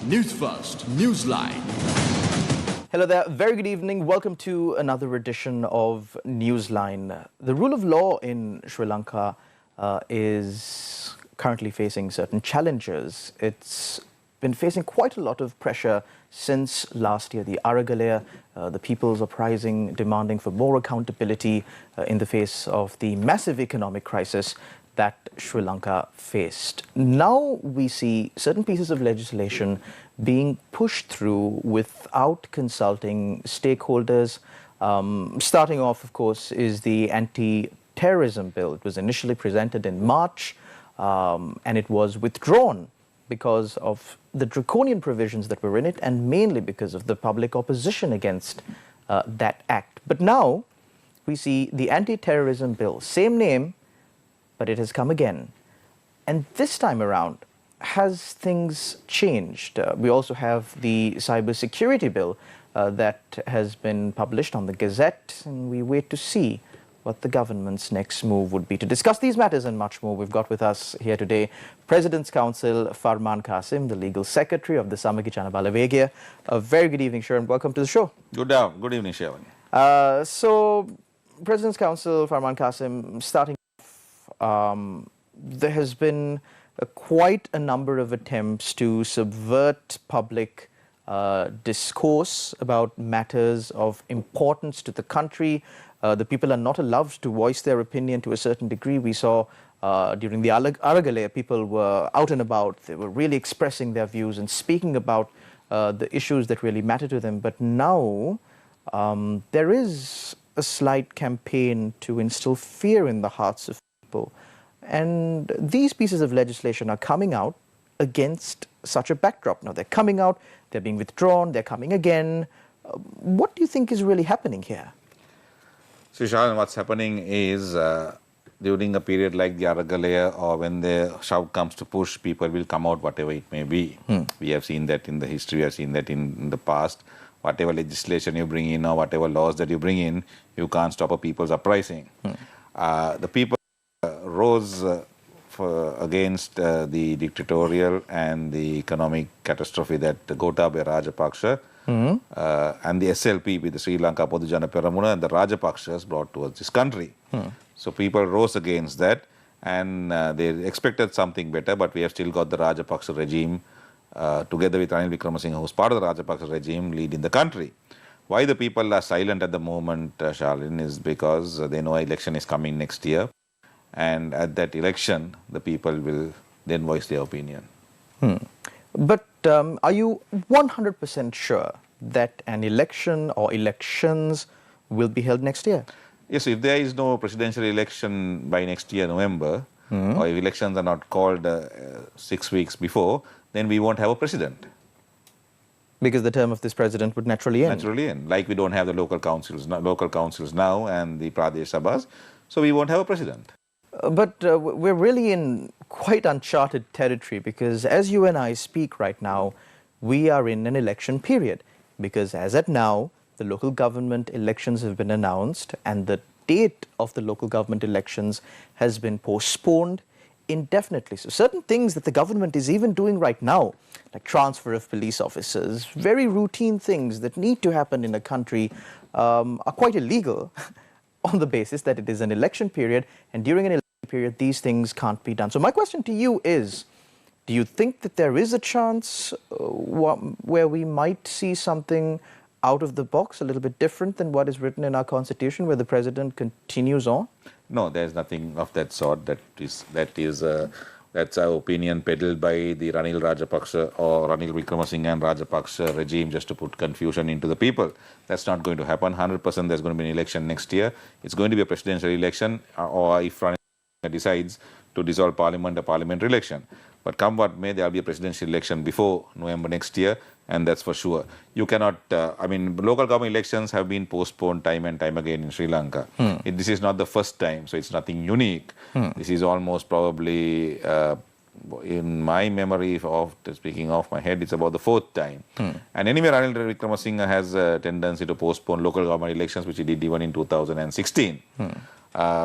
Newsfirst, Newsline. Hello there, very good evening. Welcome to another edition of Newsline. The rule of law in Sri Lanka is currently facing certain challenges. It's been facing quite a lot of pressure since last year. The Aragalaya, the people's uprising demanding for more accountability in the face of the massive economic crisis that Sri Lanka faced. Now we see certain pieces of legislation being pushed through without consulting stakeholders. Starting off, of course, is the anti-terrorism bill. It was initially presented in March and it was withdrawn because of the draconian provisions that were in it and mainly because of the public opposition against that act. But now we see the anti-terrorism bill, same name, but it has come again. And this time around, has things changed? We also have the cybersecurity bill that has been published on the Gazette, and we wait to see what the government's next move would be. To discuss these matters and much more, we've got with us here today President's Counsel Farman Cassim, the Legal Secretary of the Samagijana Balawegaya. A very good evening, Sharon. Welcome to the show. Good evening, Sharon. So, President's Counsel Farman Cassim, starting there has been quite a number of attempts to subvert public discourse about matters of importance to the country. The people are not allowed to voice their opinion to a certain degree. We saw during the Aragalaya, people were out and about. They were really expressing their views and speaking about the issues that really matter to them. But now there is a slight campaign to instill fear in the hearts of people. And these pieces of legislation are coming out against such a backdrop. Now they're coming out, they're being withdrawn, they're coming again. What do you think is really happening here? So, Sharon, what's happening is during a period like the Aragalaya or when the shout comes to push, people will come out whatever it may be. We have seen that in the history, we have seen that in the past. Whatever legislation you bring in or whatever laws that you bring in, you can't stop a people's uprising. The people rose against the dictatorial and the economic catastrophe that Gotabaya Rajapaksa and the SLP with the Sri Lanka Podujana Peramuna and the Rajapaksas brought towards this country. So people rose against that and they expected something better, but we have still got the Rajapaksa regime together with Ranil Wickremesinghe, who's part of the Rajapaksa regime, leading the country. Why the people are silent at the moment, Charlene, is because they know election is coming next year. And at that election, the people will then voice their opinion. But are you 100% sure that an election or elections will be held next year? Yes, if there is no presidential election by next year, November, or if elections are not called 6 weeks before, then we won't have a president. Because the term of this president would naturally end. Naturally end. Like we don't have the local councils now and the Pradesh Sabhas, so we won't have a president. But we're really in quite uncharted territory because as you and I speak right now, we are in an election period. Because as at now, the local government elections have been announced and the date of the local government elections has been postponed indefinitely. So certain things that the government is even doing right now, like transfer of police officers, very routine things that need to happen in a country are quite illegal. On the basis that it is an election period, and during an election period, these things can't be done. So my question to you is, do you think that there is a chance where we might see something out of the box, a little bit different than what is written in our constitution, where the president continues on? No, there's nothing of that sort. That's our opinion peddled by the Ranil Rajapaksa or Ranil Wickremesinghe and Rajapaksa regime just to put confusion into the people. That's not going to happen. 100% there's going to be an election next year. It's going to be a presidential election or if Ranil decides to dissolve parliament, a parliamentary election. But come what may, there will be a presidential election before November next year, and that's for sure. You cannot, local government elections have been postponed time and time again in Sri Lanka. This is not the first time, so it's nothing unique. This is almost probably, in my memory, speaking off my head, it's about the 4th time. And anyway, Ranil Wickremesinghe has a tendency to postpone local government elections, which he did even in 2016.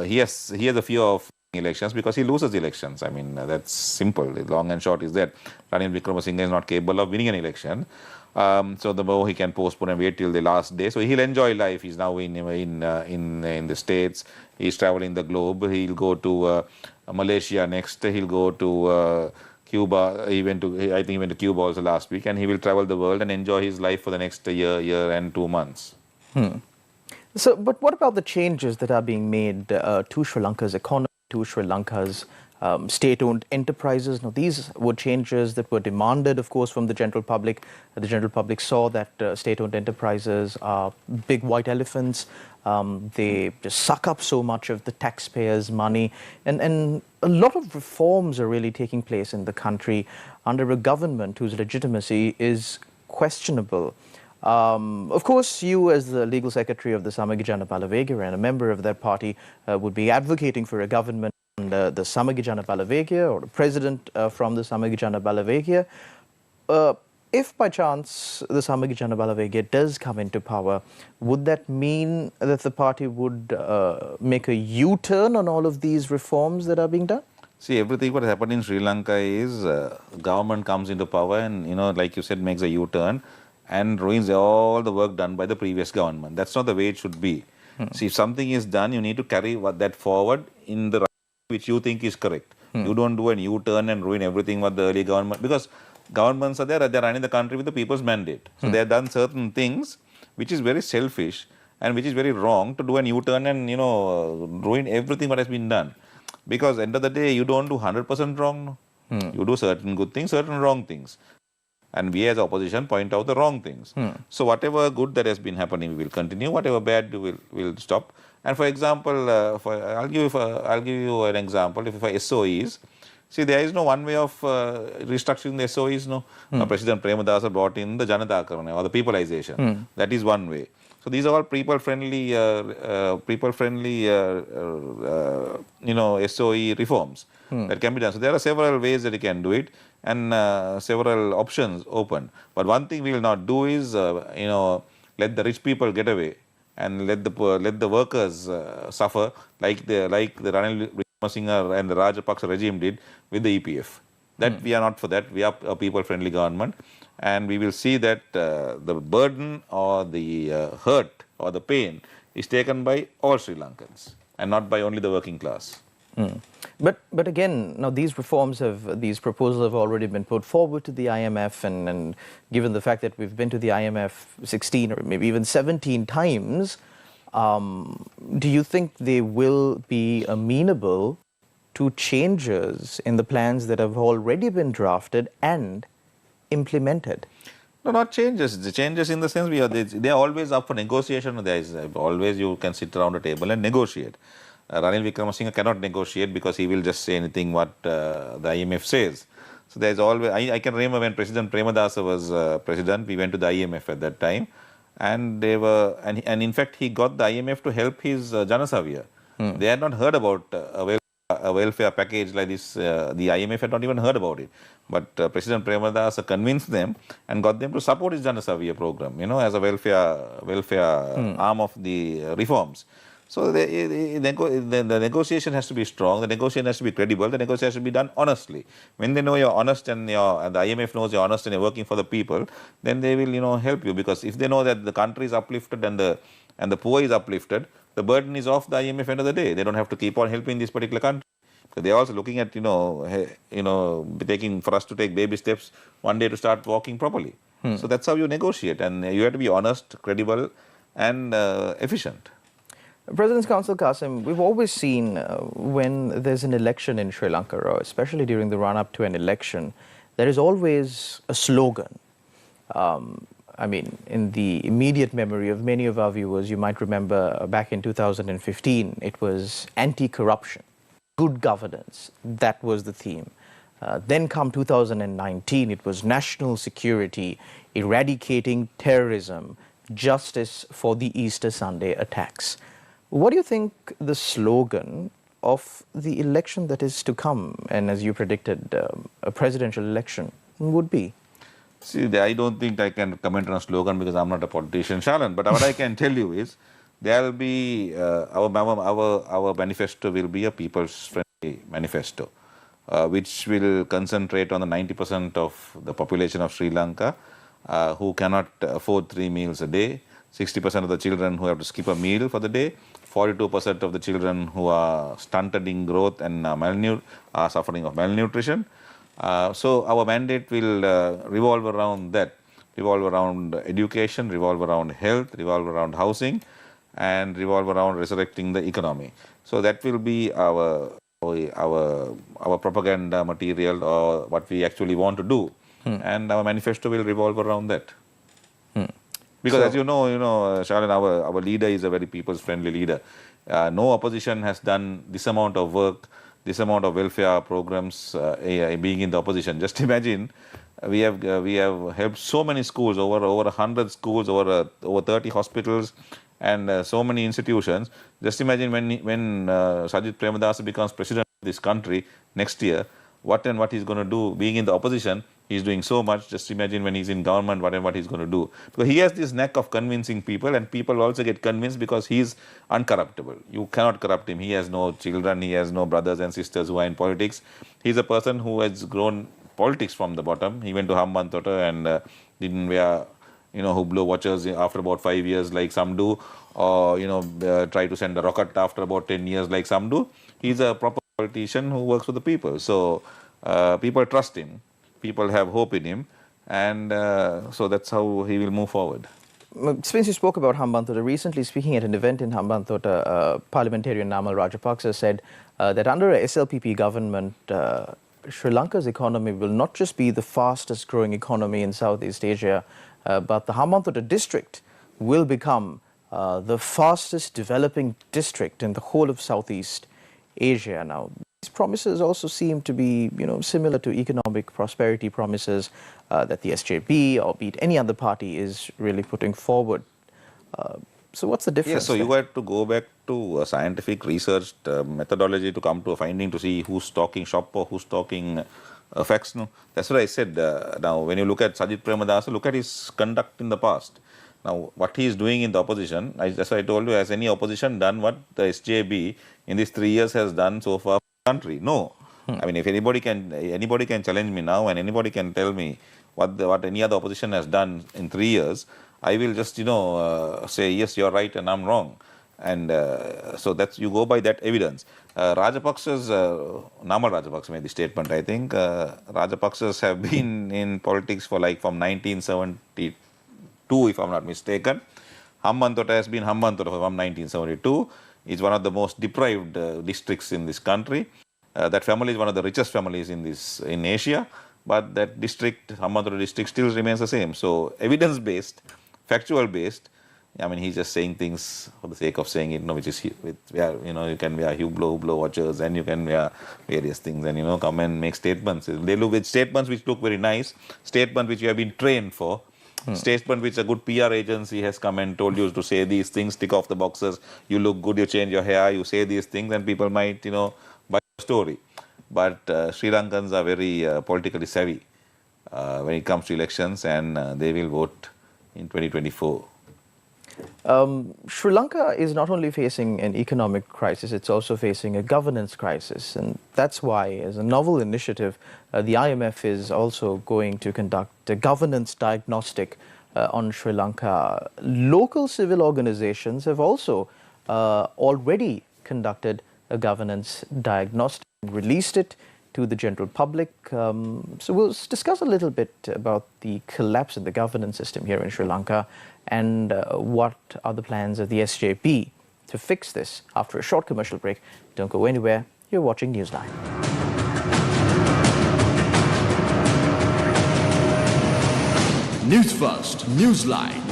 He has a fear of elections because he loses elections. I mean, that's simple. The long and short is that Ranil Wickremesinghe is not capable of winning an election. So the more he can postpone and wait till the last day, so he'll enjoy life. He's now in the States. He's traveling the globe. He'll go to Malaysia next. He'll go to Cuba. I think he went to Cuba also last week, and he will travel the world and enjoy his life for the next year and 2 months. So, but what about the changes that are being made to Sri Lanka's economy, to Sri Lanka's state-owned enterprises? Now, these were changes that were demanded, of course, from the general public. The general public saw that state-owned enterprises are big white elephants. They just suck up so much of the taxpayers' money. And a lot of reforms are really taking place in the country under a government whose legitimacy is questionable. Of course, you as the legal secretary of the Samagijana Balavagia and a member of that party would be advocating for a government under the Samagijana Balavagia or the president from the Samagijana Balavagia. If by chance the Samagijana Balavagia does come into power, would that mean that the party would make a U-turn on all of these reforms that are being done? See, everything what happened in Sri Lanka is government comes into power and, like you said, makes a U-turn and ruins all the work done by the previous government. That's not the way it should be. See, if something is done, you need to carry that forward in the right which you think is correct. You don't do a U-turn and ruin everything what the early government, because governments are there, they're running the country with the people's mandate. So they have done certain things which is very selfish and which is very wrong to do a U-turn and, ruin everything what has been done. Because end of the day, you don't do 100% wrong. You do certain good things, certain wrong things. And we as opposition point out the wrong things. So whatever good that has been happening, we will continue. Whatever bad, we'll stop. And for example, I'll give you an example. If for SOEs, see, there is no one way of restructuring the SOEs. No, President Premadasa brought in the Janata Karana or the peopleization. That is one way. So these are all people-friendly, SOE reforms that can be done. So there are several ways that you can do it, and several options open. But one thing we will not do is, let the rich people get away and let the workers suffer like the Ranil Wickremesinghe and the Rajapaksa regime did with the EPF. That we are not for that. We are a people-friendly government, and we will see that the burden or the hurt or the pain is taken by all Sri Lankans and not by only the working class. But again, now these proposals have already been put forward to the IMF, and given the fact that we've been to the IMF 16 or maybe even 17 times, do you think they will be amenable to changes in the plans that have already been drafted and implemented? No, not changes. The changes in the sense they are always up for negotiation. There is always you can sit around a table and negotiate. Ranil Wickremesinghe cannot negotiate because he will just say anything what the IMF says. So there is always. I can remember when President Premadasa was president, we went to the IMF at that time, and they were and in fact he got the IMF to help his Janasavya. They had not heard about a welfare package like this. The IMF had not even heard about it. But President Premadasa convinced them and got them to support his Janasavya program, as a welfare arm of the reforms. So the negotiation has to be strong, the negotiation has to be credible, the negotiation has to be done honestly. When they know you're honest and the IMF knows you're honest and you're working for the people, then they will, help you. Because if they know that the country is uplifted and the poor is uplifted, the burden is off the IMF end of the day. They don't have to keep on helping this particular country. So they're also looking at, for us to take baby steps one day to start walking properly. So that's how you negotiate, and you have to be honest, credible, and efficient. President's Counsel Cassim, we've always seen when there's an election in Sri Lanka, or especially during the run-up to an election, there is always a slogan. In the immediate memory of many of our viewers, you might remember back in 2015, it was anti-corruption, good governance. That was the theme. Then come 2019, it was national security, eradicating terrorism, justice for the Easter Sunday attacks. What do you think the slogan of the election that is to come, and as you predicted, a presidential election, would be? See, I don't think I can comment on a slogan because I'm not a politician, Shalan. But what I can tell you is there will be our manifesto will be a people's friendly manifesto, which will concentrate on the 90% of the population of Sri Lanka who cannot afford 3 meals a day, 60% of the children who have to skip a meal for the day, 42% of the children who are stunted in growth and are suffering of malnutrition. So our mandate will revolve around that, revolve around education, revolve around health, revolve around housing, and revolve around resurrecting the economy. So that will be our propaganda material, or what we actually want to do, and our manifesto will revolve around that. Because as you know, Sharon, our leader is a very people's-friendly leader. No opposition has done this amount of work, this amount of welfare programs being in the opposition. Just imagine, we have helped so many schools, over 100 schools, over 30 hospitals, and so many institutions. Just imagine when Sajid Premadasa becomes president of this country next year, what he's going to do. Being in the opposition, he's doing so much. Just imagine when he's in government, what he's going to do. Because he has this knack of convincing people, and people also get convinced because he's uncorruptible. You cannot corrupt him. He has no children, he has no brothers and sisters who are in politics. He's a person who has grown politics from the bottom. He went to Hambantota and didn't wear Hublot watches after about 5 years like some do, or try to send a rocket after about 10 years like some do. He's a proper politician who works for the people. So people trust him, people have hope in him, and so that's how he will move forward. Since you spoke about Hambantota, recently speaking at an event in Hambantota, parliamentarian Namal Rajapaksa said that under a SLPP government, Sri Lanka's economy will not just be the fastest growing economy in Southeast Asia, but the Hambantota district will become the fastest developing district in the whole of Southeast Asia. Now, these promises also seem to be, similar to economic prosperity promises that the SJB or be it any other party is really putting forward. So what's the difference? Yes, so you had to go back to a scientific research methodology to come to a finding to see who's talking shop or who's talking facts. No, that's what I said. Now, when you look at Sajid Premadasa, look at his conduct in the past. Now, what he is doing in the opposition, that's why I told you, has any opposition done what the SJB in these 3 years has done so far for the country? No. I mean, if anybody can challenge me now, and anybody can tell me what any other opposition has done in 3 years, I will just say yes, you're right and I'm wrong. And so that's, you go by that evidence. Rajapaksa's Namal Rajapaksa made the statement, I think. Rajapaksas have been in politics for from 1972, if I'm not mistaken. Hambantota has been Hambantota from 1972. It's one of the most deprived districts in this country. That family is one of the richest families in Asia, but that district, Hambantota district, still remains the same. So evidence-based, factual-based. I mean, he's just saying things for the sake of saying it, which is, you can wear Hublot watches, and you can wear various things, and, come and make statements. They look with statements which look very nice, statements which you have been trained for, statement which a good PR agency has come and told you to say these things, tick off the boxes, you look good, you change your hair, you say these things, and people might, buy the story. But Sri Lankans are very politically savvy when it comes to elections, and they will vote in 2024. Sri Lanka is not only facing an economic crisis, it's also facing a governance crisis. And that's why, as a novel initiative, the IMF is also going to conduct a governance diagnostic on Sri Lanka. Local civil organizations have also already conducted a governance diagnostic and released it to the general public. So we'll discuss a little bit about the collapse of the governance system here in Sri Lanka and what are the plans of the SJP to fix this after a short commercial break. Don't go anywhere. You're watching Newsline. Newsfirst, Newsline.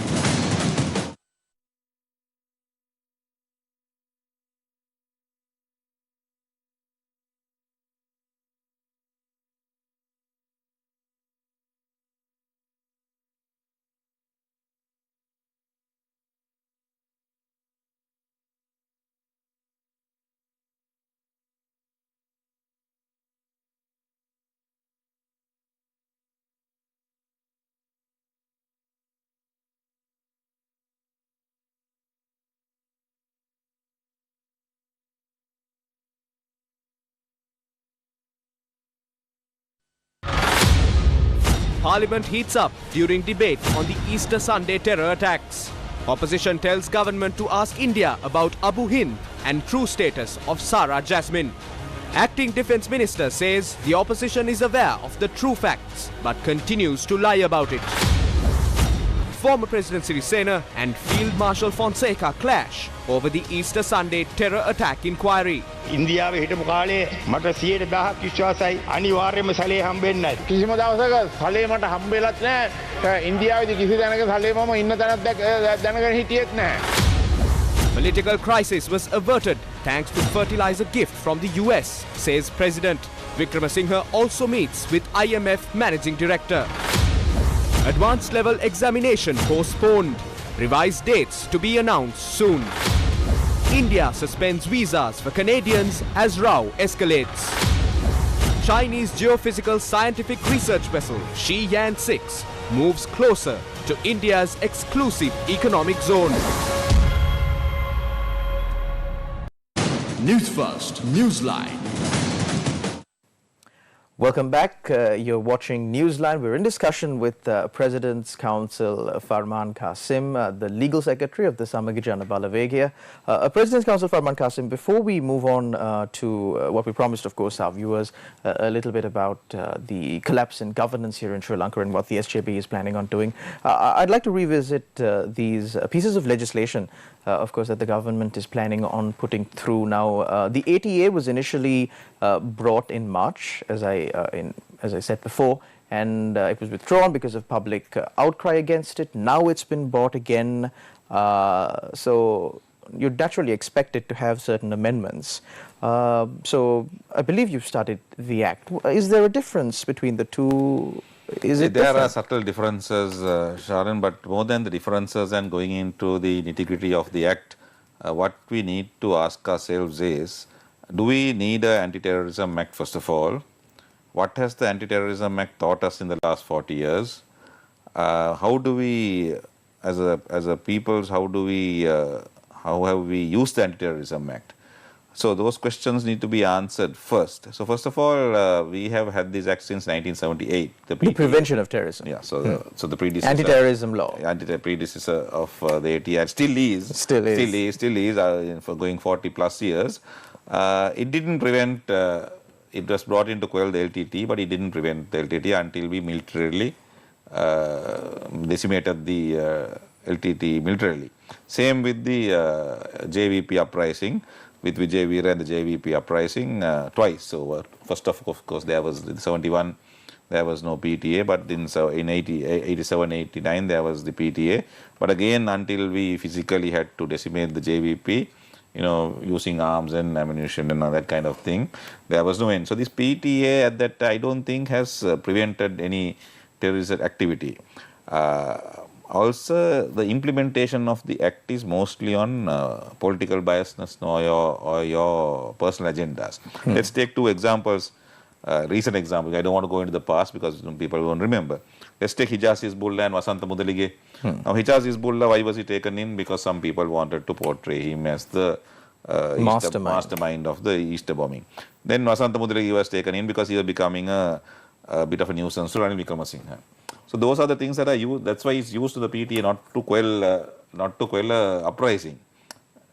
Parliament heats up during debate on the Easter Sunday terror attacks. Opposition tells government to ask India about Abu Hind and true status of Sarah Jasmine. Acting Defence Minister says the opposition is aware of the true facts but continues to lie about it. Former President Sirisena and Field Marshal Fonseca clash over the Easter Sunday terror attack inquiry. ඉන්දියාවේ හිටපු කාලේ මට 100,000ක් විශ්වාසයි අනිවාර්යයෙන්ම සැලේ හම්බෙන්නේ නැහැ. කිසිම දවසක සැලේ මට හම්බෙලත් නැහැ. ඉන්දියාවේදී කිසි තැනක සැලේ මම ඉන්න තැනක් දැනගෙන හිටියෙත් නැහැ. Political crisis was averted thanks to fertilizer gift from the US, says President. Wickremesinghe also meets with IMF Managing Director. Advanced level examination postponed. Revised dates to be announced soon. India suspends visas for Canadians as row escalates. Chinese geophysical scientific research vessel Shiyan 6 moves closer to India's exclusive economic zone. Newsfirst, Newsline. Welcome back. You're watching Newsline. We're in discussion with President's Counsel Farman Cassim, the Legal Secretary of the Samagi Jana Balavagia. President's Counsel Farman Cassim, before we move on to what we promised, of course, our viewers, a little bit about the collapse in governance here in Sri Lanka and what the SJB is planning on doing, I'd like to revisit these pieces of legislation, of course, that the government is planning on putting through now. The ATA was initially brought in March, as I said before, and it was withdrawn because of public outcry against it. Now it's been brought again, so you'd naturally expect it to have certain amendments. So I believe you've studied the Act. Is there a difference between the two? There are subtle differences, Sharon, but more than the differences and going into the nitty-gritty of the Act, what we need to ask ourselves is, do we need an anti-terrorism act first of all? What has the anti-terrorism act taught us in the last 40 years? How do we, as a peoples, how have we used the anti-terrorism act? So those questions need to be answered first. So first of all, we have had this act since 1978. The Prevention of Terrorism. Yeah, so the predecessor. Anti-terrorism law. Predecessor of the ATA still is for going 40 plus years. It didn't prevent, it was brought in to quell the LTT, but it didn't prevent the LTT until we militarily decimated the LTT militarily. Same with the JVP uprising, with Vijay Veera and the JVP uprising twice over. First of course, there was in 71, there was no PTA, but in 87, 89, there was the PTA. But again, until we physically had to decimate the JVP, using arms and ammunition and all that kind of thing, there was no end. So this PTA at that I don't think has prevented any terrorist activity. Also, the implementation of the act is mostly on political biasness or your personal agendas. Let's take two examples, recent examples. I don't want to go into the past because people won't remember. Let's take Hijaz Hizbullah and Vasanta Mudalige. Now, Hijaz Hizbullah, why was he taken in? Because some people wanted to portray him as the mastermind of the Easter bombing. Then Vasanta Mudalige was taken in because he was becoming a bit of a nuisance to Ranil Wickremesinghe. So those are the things that are used. That's why it's used to the PTA, not to quell uprising.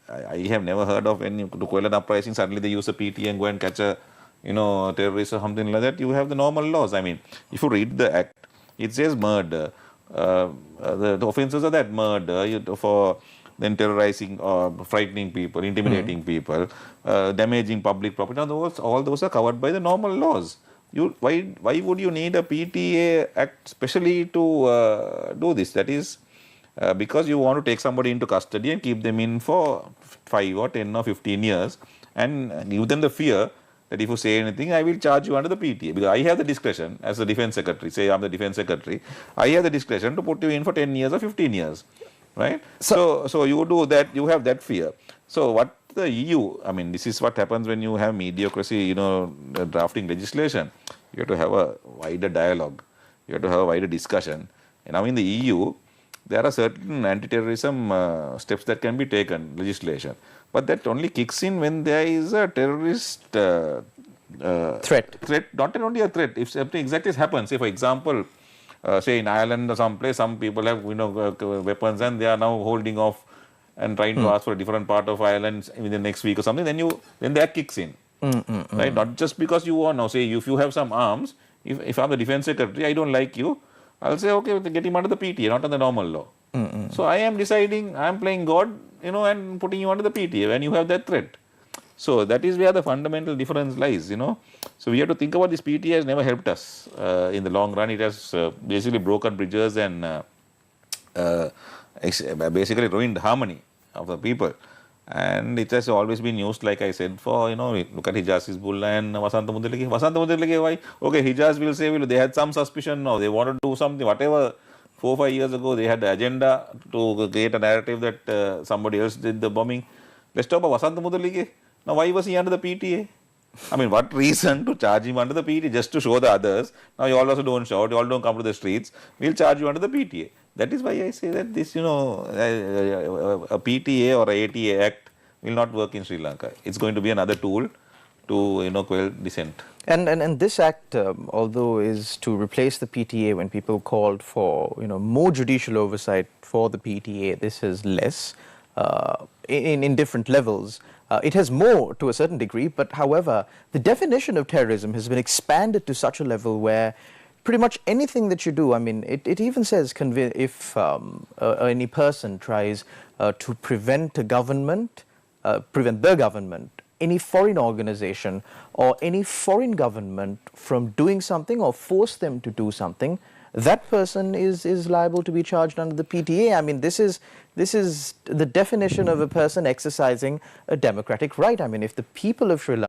I have never heard of any to quell an uprising. Suddenly they use the PTA and go and catch a terrorist or something like that. You have the normal laws. I mean, if you read the act, it says murder. The offences are that murder for then terrorizing or frightening people, intimidating people, damaging public property. Now all those are covered by the normal laws. Why would you need a PTA act specially to do this? That is because you want to take somebody into custody and keep them in for 5 or 10 or 15 years and give them the fear that if you say anything, I will charge you under the PTA. Because I have the discretion as the defense secretary, say I'm the defense secretary, I have the discretion to put you in for 10 years or 15 years, right? So you do that, you have that fear. So what the EU, I mean, this is what happens when you have mediocracy, drafting legislation. You have to have a wider dialogue. You have to have a wider discussion. And now in the EU, there are certain anti-terrorism steps that can be taken, legislation. But that only kicks in when there is a terrorist threat. Not only a threat. If something exactly happens, say for example, say in Ireland or someplace, some people have weapons and they are now holding off and trying to ask for a different part of Ireland within the next week or something. Then that kicks in, right? Not just because you want now. Say if you have some arms, if I'm the defense secretary, I don't like you, I'll say okay, get him under the PTA, not under the normal law. So I am deciding, I am playing God, and putting you under the PTA when you have that threat. So that is where the fundamental difference lies, So we have to think about this. PTA has never helped us in the long run. It has basically broken bridges and basically ruined harmony of the people. And it has always been used, like I said, for, look at Hijaz Hizbullah and Vasanta Mudalike. Vasanta Mudalike, why? Okay, Hijaz will say, they had some suspicion now, they wanted to do something, whatever. 4 or 5 years ago, they had the agenda to create a narrative that somebody else did the bombing. Let's talk about Vasanta Mudalike. Now, why was he under the PTA? I mean, what reason to charge him under the PTA? Just to show the others. Now, you all also don't shout, you all don't come to the streets. We'll charge you under the PTA. That is why I say that this, a PTA or a ATA Act will not work in Sri Lanka. It's going to be another tool to, quell dissent. And this act, although is to replace the PTA when people called for, more judicial oversight for the PTA, this is less in different levels. It has more to a certain degree, but however, the definition of terrorism has been expanded to such a level where pretty much anything that you do, I mean, it even says if any person tries to prevent the government, any foreign organization or any foreign government from doing something or force them to do something, that person is liable to be charged under the PTA. I mean, this is the definition of a person exercising a democratic right. I mean, if the people of Sri Lanka